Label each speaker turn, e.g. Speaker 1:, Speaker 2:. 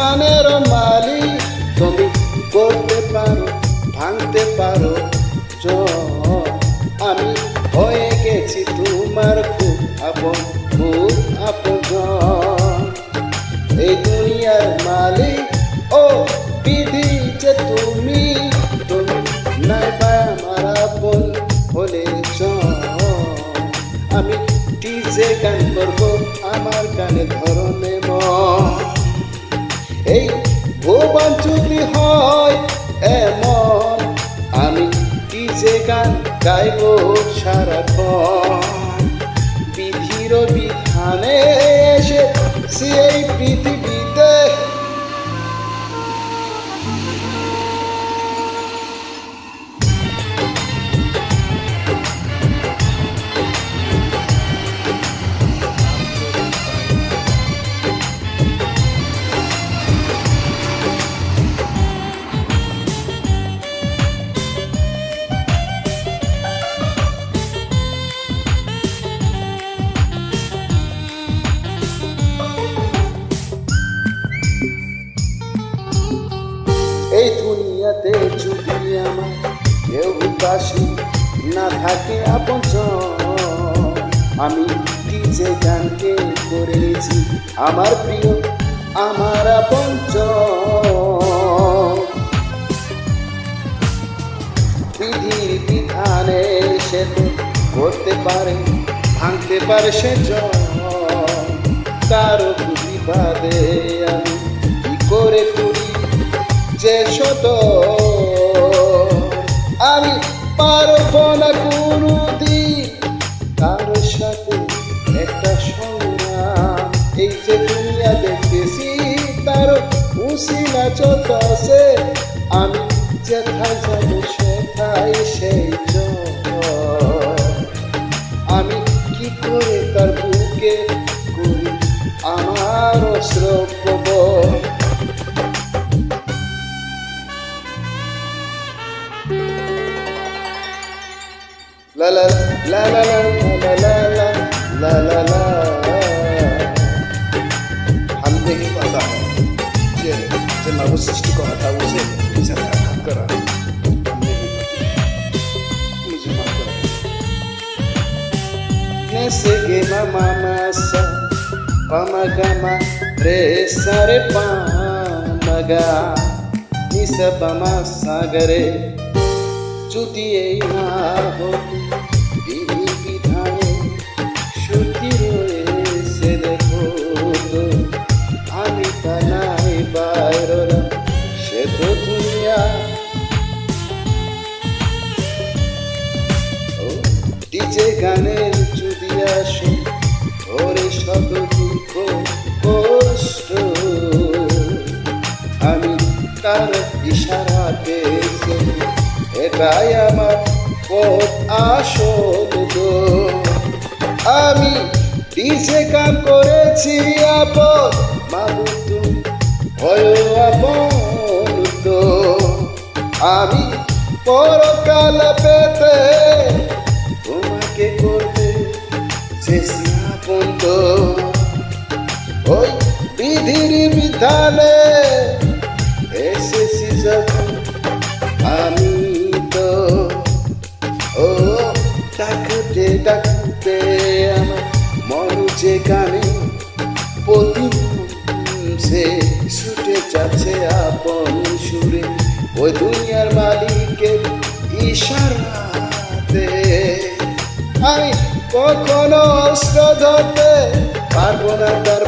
Speaker 1: আসমানের মালিক তুমি করতে পারো ভাঙতে পারো আমি হয়ে গেছি তোমার খুব আপন এই দুনিয়ার মালিক ও বিধি যে তুমি নাই বা আমার আপন হলে আমি ডিজে গান করবো আমার গানে ধরনে এই ভুবন যদি হয় এমন আমি ডিজে গান গাইব সারাক্ষণ বিধির বিধানে এসে এই পৃথিবীতে এই দুনিয়াতে যদি আমার কেউ পাশে না থাকে আপনজন আমি ডিজে গানকে করে নিয়েছি আমার প্রিয় আমার আপনজন বিধির বিধানে সে তো করতে পারে ভাঙতে পারে সে কারো প্রতিবাদে আমি কি করে করি যে শত আমি পারব না কোনদিন কারো সাথে একটা সংগ্রাম এই যে দুনিয়া দেখতেছি তার উসিলা যত আছে আমি যেথায় যাব সেথায় সেই আমি কি করে তার বুকে করি আমার শ্রব্য La la la la la la la la la la la हम नहीं पता है ये नव सृष्टि को हटा उसे विचार करा मुझे माफ करो नसे गे मामा सा पमा गमा रे सारे पामगा निसा पमा सागरे যদি এই না হতো বিধি বিধানে সত্যি রয়েছে দেখো তো আমি তা নাই বাইররা সে তো দুনিয়া ডিজে গানের যদি আসো ওরে শত দুঃখ কষ্ট আমি তার ইশারাতে এটাই আমার পথ আসল গো আমি ডিজে গান করেছি আপন মাবুদ তুমি হয় আপন তো আমি পরকাল পেতে তোমাকে করতে চেয়েছি আপন তো ওই বিধির বিধানে এসেছি যখন আমি ডাকতে আমার মন যে গানে সে ছুটে যাচ্ছে আপন সুরে ওই দুনিয়ার মালিকের ইশারাতে আমি কখনো অস্ত্র ধরতে পারবো না তার